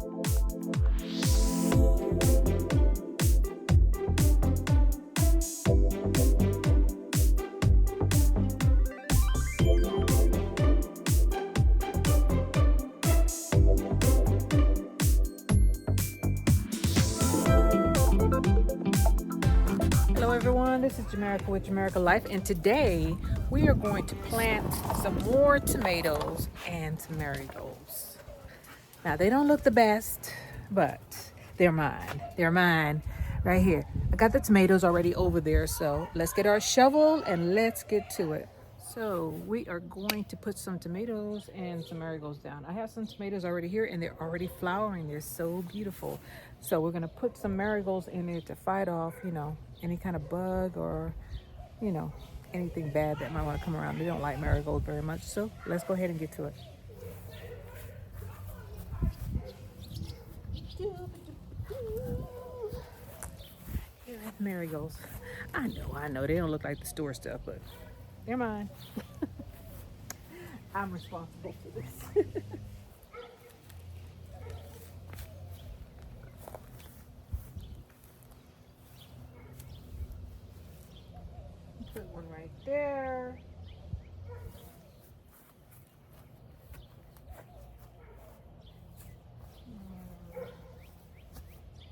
Hello everyone, this is Jamaica with Jamaica Life, and today we are going to plant some more tomatoes and some marigolds. Now they don't look the best, but they're mine. They're mine right here. I got the tomatoes already over there, so let's get our shovel and let's get to it. So we are going to put some tomatoes and some marigolds down. I have some tomatoes already here and they're already flowering. They're so beautiful. So we're gonna put some marigolds in there to fight off, any kind of bug or, you know, anything bad that might wanna come around. They don't like marigolds very much. So let's go ahead and get to it. Here are the marigolds. I know, they don't look like the store stuff, but they're mine. I'm responsible for this. Put one right there.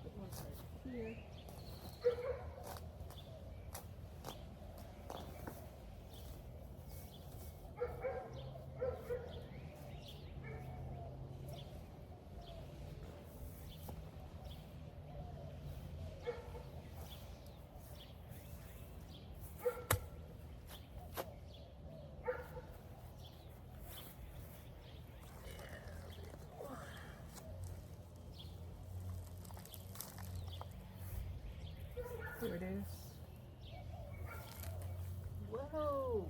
Put one right here. Here it is. Whoa!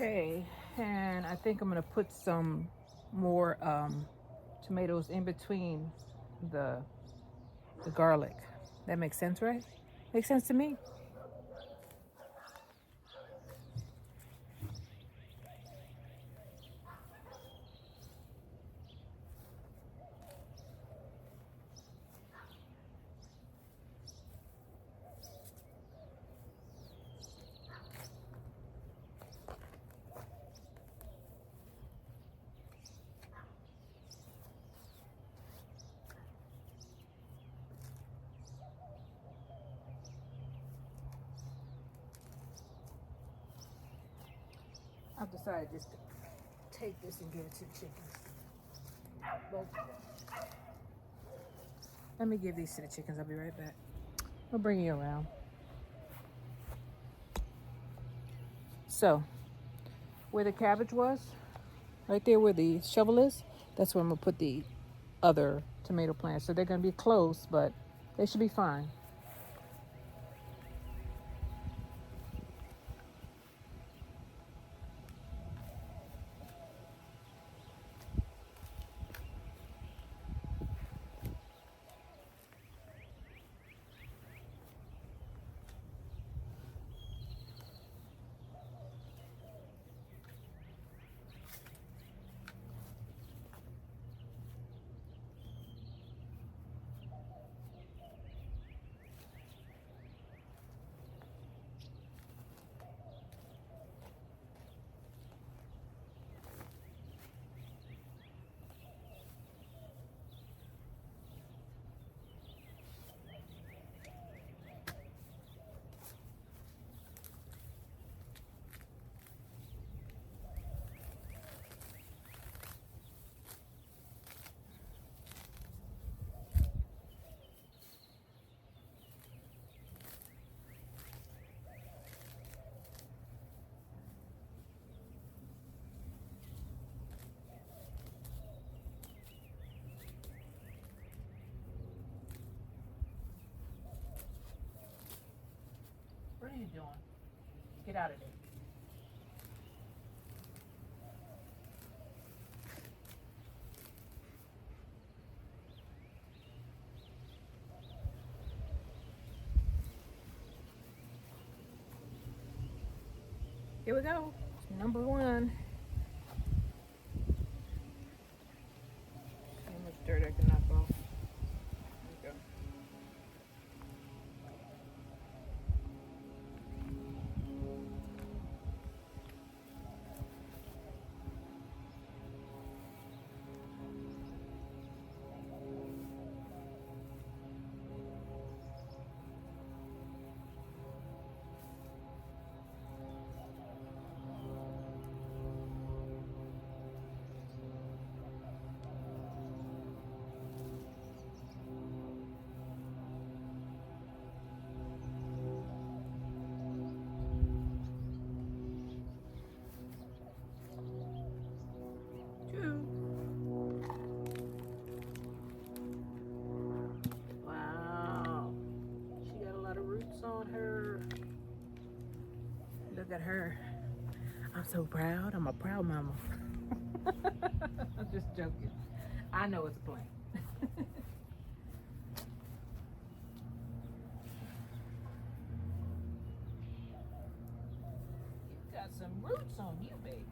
Okay, and I think I'm gonna put some more tomatoes in between the the garlic. That makes sense, right? Makes sense to me. I've decided just to take this and give it to the chickens. But let me give these to the chickens. I'll be right back. I'll bring you around. So, where the cabbage was, right there where the shovel is, that's where I'm gonna put the other tomato plants. So they're gonna be close, but they should be fine. What are you doing? Get out of there. Here we go. Number one. How much dirt I can knock off. There we go. Wow. She got a lot of roots on her. Look at her. I'm so proud. I'm a proud mama. I'm just joking. I know it's a plant. You got some roots on you, baby.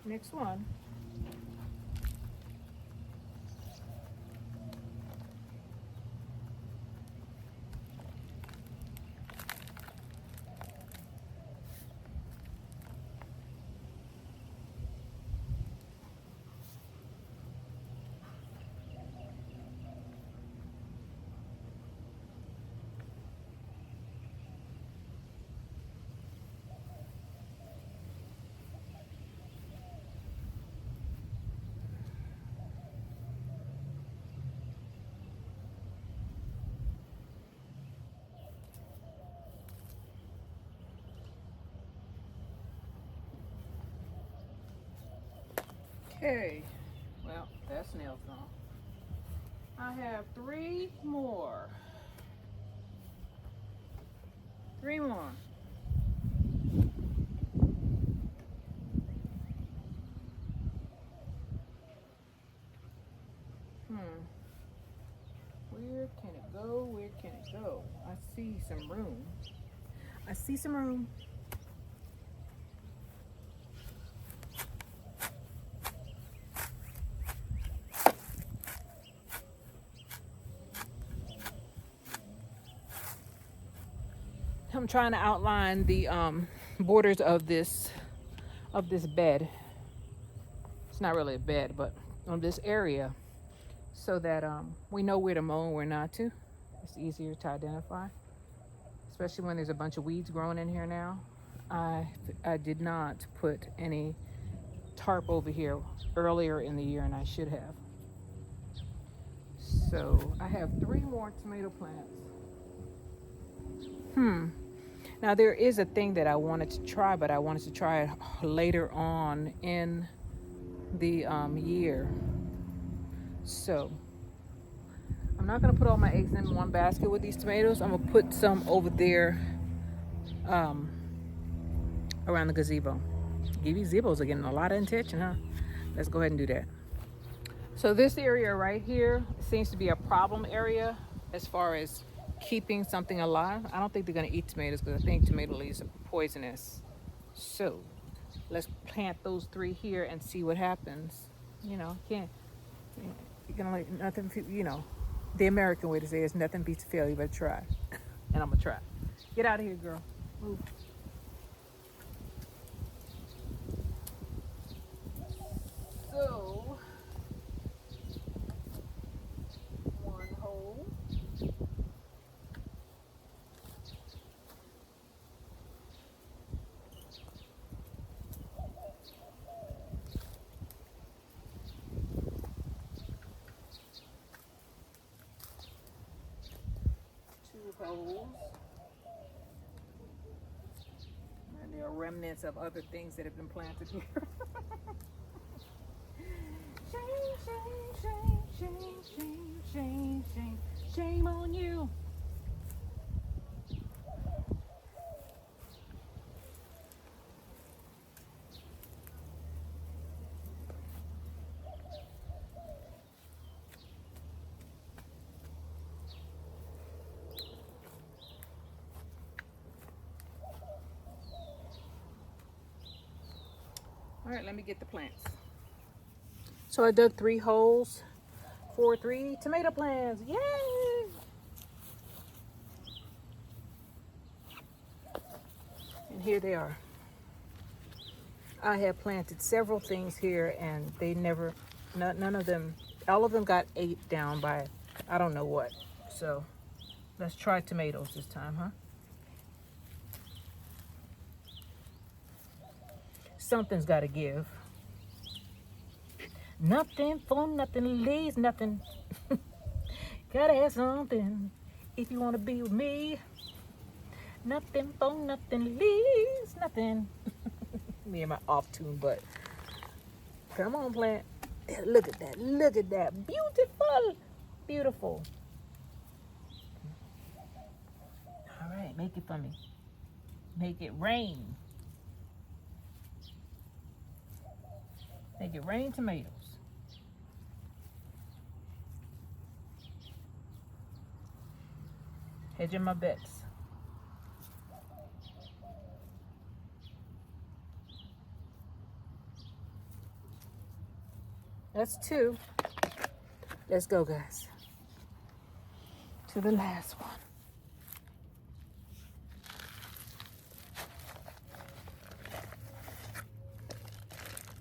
Next one. Okay, well, that snail's gone. I have 3 more. 3 more. Where can it go? Where can it go? I see some room. I see some room. I'm trying to outline the borders of this bed. It's not really a bed, but on this area, so that we know where to mow and where not to. It's easier to identify, especially when there's a bunch of weeds growing in here now. I did not put any tarp over here earlier in the year, and I should have. So I have 3 more tomato plants. Now there is a thing that I wanted to try, but I wanted to try it later on in the year. So I'm not gonna put all my eggs in one basket with these tomatoes. I'm gonna put some over there around the gazebo. Gazebos are getting a lot of attention, huh? Let's go ahead and do that. So this area right here seems to be a problem area as far as keeping something alive. I don't think they're gonna eat tomatoes because I think tomato leaves are poisonous. So let's plant those 3 here and see what happens. You know, you can like nothing, the American way to say it is nothing beats failure, but try. And I'm gonna try. Get out of here, girl. Move. So, 1 hole. 2 holes. And there are remnants of other things that have been planted here. Shame on you. All right, let me get the plants. So I dug 3 holes for 3 tomato plants. Yay! And here they are. I have planted several things here, and they never, none of them, all of them got ate down by I don't know what. So let's try tomatoes this time, huh? Something's got to give. Nothing for nothing leaves nothing. Gotta have something if you want to be with me. Nothing for nothing leaves nothing. Me and my off tune, but come on, plant. Look at that. Look at that. Beautiful. Beautiful. All right, make it for me. Make it rain. Make it rain tomatoes. Hedging my bets. That's 2. Let's go, guys. To the last one.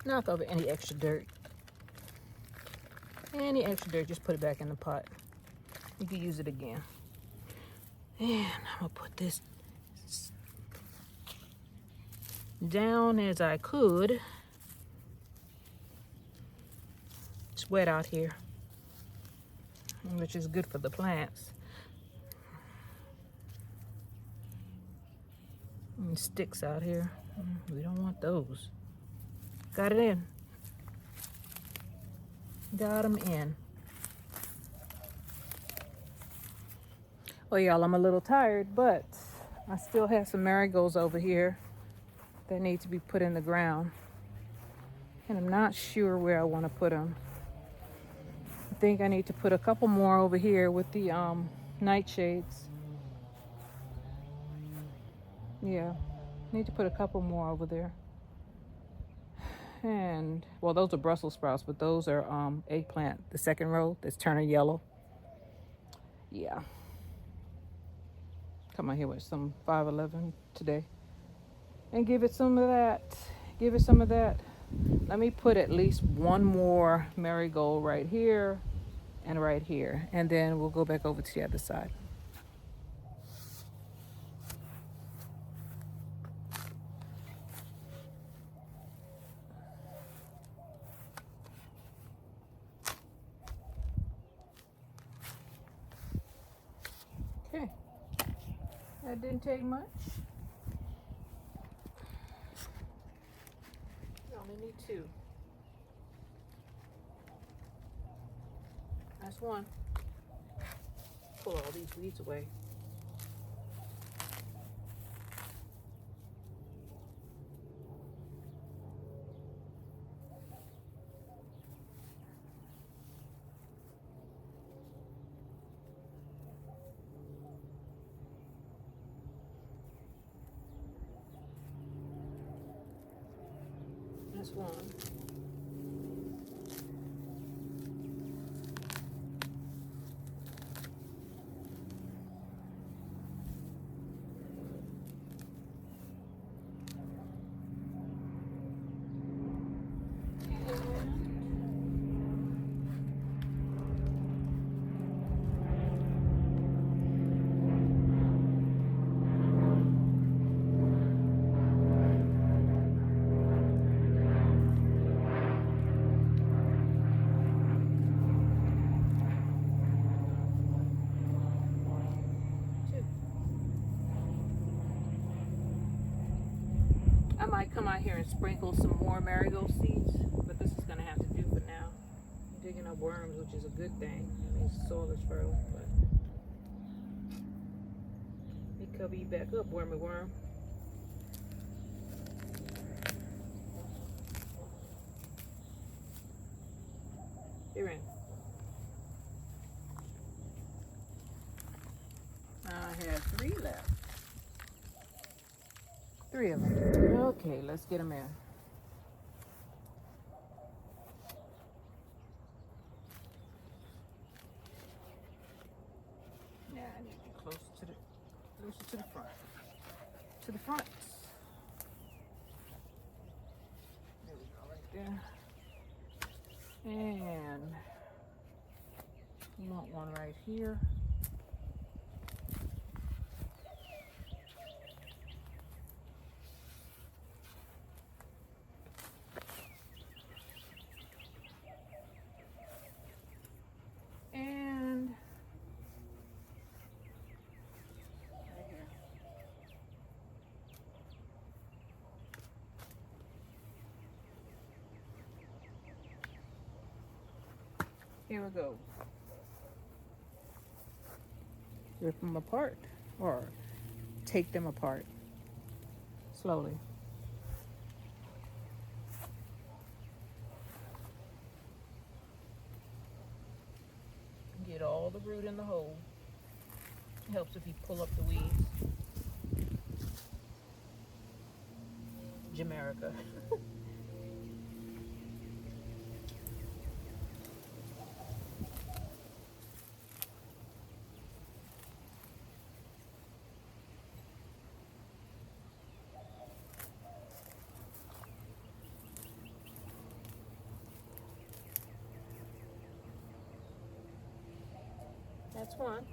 Knock over any extra dirt. Any extra dirt, just put it back in the pot. You can use it again. And I'm gonna put this down as I could. It's wet out here, which is good for the plants. And sticks out here. We don't want those. Got it in. Got them in. Oh, y'all, I'm a little tired, but I still have some marigolds over here that need to be put in the ground. And I'm not sure where I want to put them. I think I need to put a couple more over here with the nightshades. Yeah, need to put a couple more over there. And, well, those are Brussels sprouts, but those are eggplant, the second row that's turning yellow. Yeah. Come out here with some 511 today. And give it some of that. Give it some of that. Let me put at least one more marigold right here and right here. And then we'll go back over to the other side. Okay. That didn't take much. You only need 2. That's one. Pull all these weeds away. That's one. I might come out here and sprinkle some more marigold seeds, but this is going to have to do for now. I'm digging up worms, which is a good thing. It means the soil is fertile, but let me cover you back up, wormy worm. You're in. I have 3 left. 3 of them. Okay, let's get them in. Now I need to get closer to the front. To the front. There we go, right there. And you want one right here. And right here. Here we go. Rip them apart or take them apart slowly. Get all the root in the hole. It helps if you pull up the weeds. Jamaica. That's one.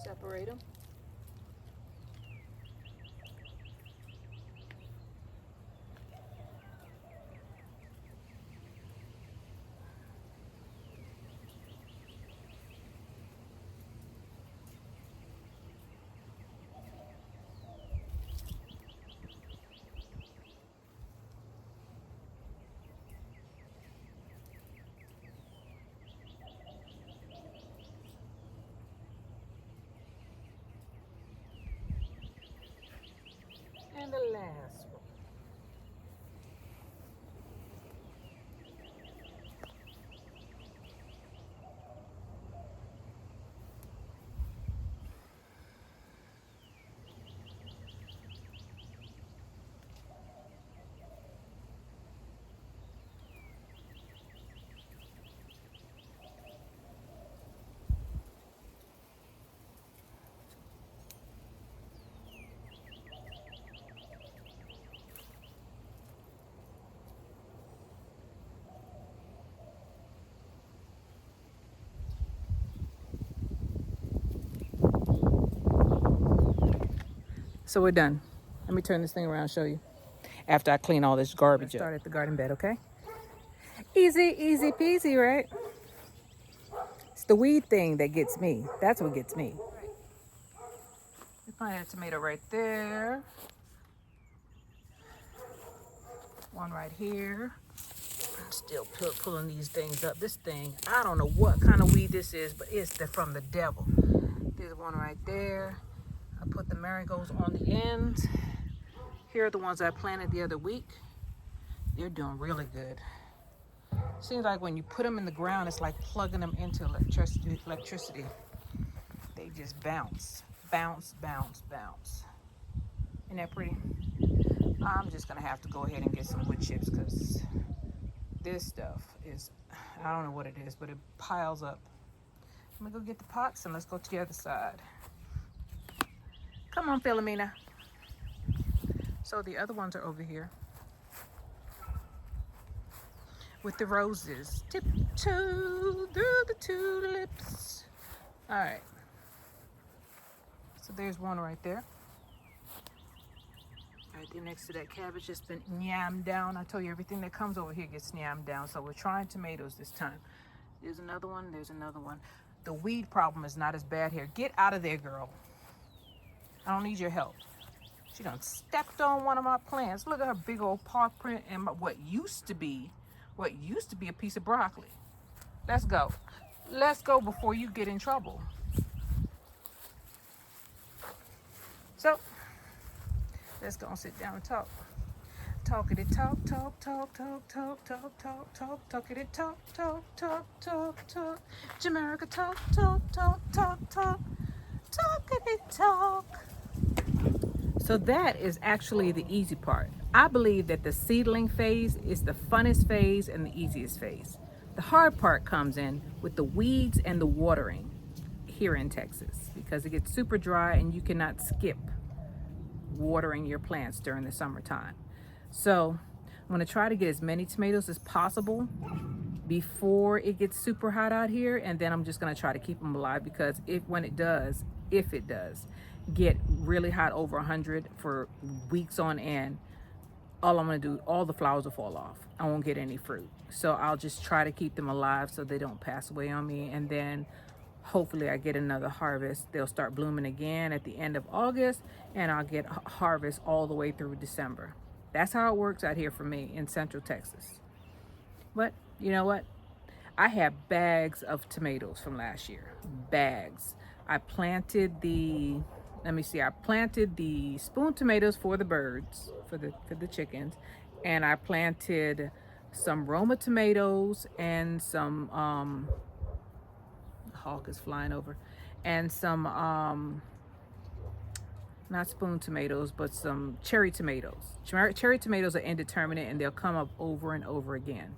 Separate them. the last row. So we're done. Let me turn this thing around and show you. After I clean all this garbage up. Start at the garden bed, okay? Easy, easy peasy, right? It's the weed thing that gets me. That's what gets me. We planted a tomato right there. One right here. I'm still pulling these things up. This thing, I don't know what kind of weed this is, but it's from the devil. There's one right there. I put the marigolds on the ends. Here are the ones I planted the other week. They're doing really good. Seems like when you put them in the ground, it's like plugging them into electricity. They just bounce, bounce, bounce, bounce. Isn't that pretty? I'm just gonna have to go ahead and get some wood chips because this stuff is, I don't know what it is, but it piles up. I'm gonna go get the pots and let's go to the other side. Come on, Philomena. So the other ones are over here with the roses. Tiptoe through the tulips. All right. So there's one right there. Right there next to that cabbage just been yammed down. I told you everything that comes over here gets yammed down. So we're trying tomatoes this time. There's another one. There's another one. The weed problem is not as bad here. Get out of there, girl. I don't need your help. She done stepped on one of my plants. Look at her big old paw print and what used to be a piece of broccoli. Let's go. Let's go before you get in trouble. So, let's go and sit down and talk. Talkity talk, talk, talk, talk, talk, talk, talk, talk, talkity talk, talk, talk, talk, talk. Jamaica talk, talk, talk, talk, talk, talkity talk. So that is actually the easy part. I believe that the seedling phase is the funnest phase and the easiest phase. The hard part comes in with the weeds and the watering here in Texas because it gets super dry and you cannot skip watering your plants during the summertime. So I'm going to try to get as many tomatoes as possible before it gets super hot out here, and then I'm just going to try to keep them alive because if it does get really hot over 100 for weeks on end, all I'm going to do, all the flowers will fall off. I won't get any fruit. So I'll just try to keep them alive so they don't pass away on me, and then hopefully I get another harvest. They'll start blooming again at the end of August, and I'll get harvest all the way through December. That's how it works out here for me in Central Texas. But you know what? I have bags of tomatoes from last year. Bags. I planted the spoon tomatoes for the birds, for the chickens, and I planted some Roma tomatoes and some hawk is flying over, and some not spoon tomatoes, but some cherry tomatoes. Cherry tomatoes are indeterminate and they'll come up over and over again.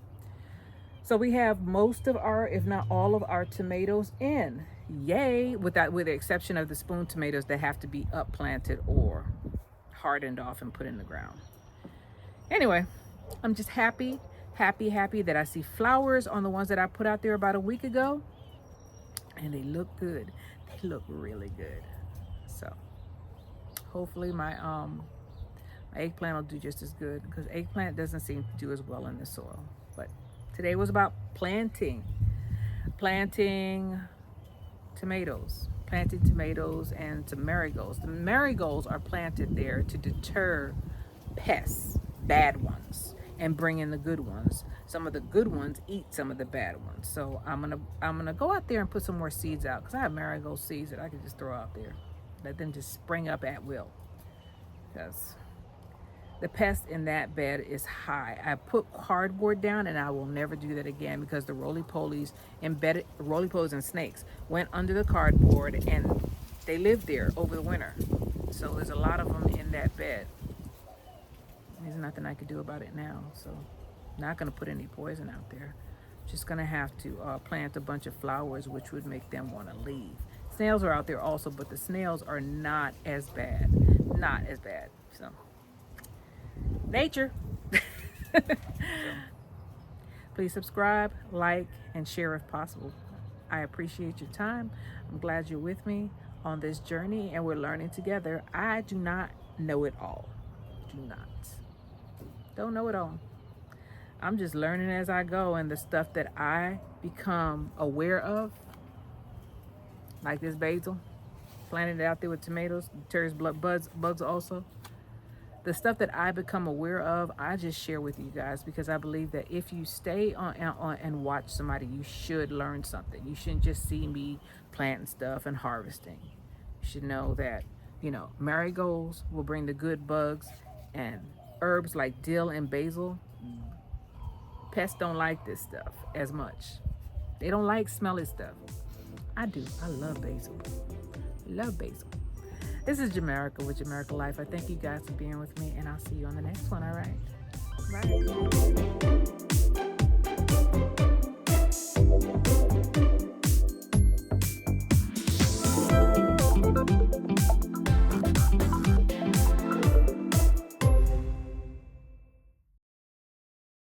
So we have most of our, if not all of our tomatoes in. Yay, with the exception of the spoon tomatoes that have to be upplanted or hardened off and put in the ground. Anyway, I'm just happy that I see flowers on the ones that I put out there about a week ago. And they look good. They look really good. So hopefully my eggplant will do just as good because eggplant doesn't seem to do as well in the soil. But today was about planting tomatoes and some marigolds. The marigolds are planted there to deter pests, bad ones, and bring in the good ones. Some of the good ones eat some of the bad ones. So I'm gonna go out there and put some more seeds out because I have marigold seeds that I can just throw out there. Let them just spring up at will. Because The pest in that bed is high. I put cardboard down and I will never do that again because the roly polies and snakes went under the cardboard and they lived there over the winter. So there's a lot of them in that bed. There's nothing I could do about it now. So not going to put any poison out there. Just going to have to plant a bunch of flowers, which would make them want to leave. Snails are out there also, but the snails are not as bad. Not as bad. So nature. Please subscribe, like, and share if possible. I appreciate your time. I'm glad you're with me on this journey and we're learning together. I do not know it all. Do not. Don't know it all. I'm just learning as I go, and the stuff that I become aware of, like this basil, planted it out there with tomatoes, Terry's bugs also. The stuff that I become aware of, I just share with you guys because I believe that if you stay on and watch somebody, you should learn something. You shouldn't just see me planting stuff and harvesting. You should know that, marigolds will bring the good bugs, and herbs like dill and basil, pests don't like this stuff as much. They don't like smelly stuff. I do. I love basil. Love basil. This is Jamerica with Jamerica Life. I thank you guys for being with me, and I'll see you on the next one, all right? Bye.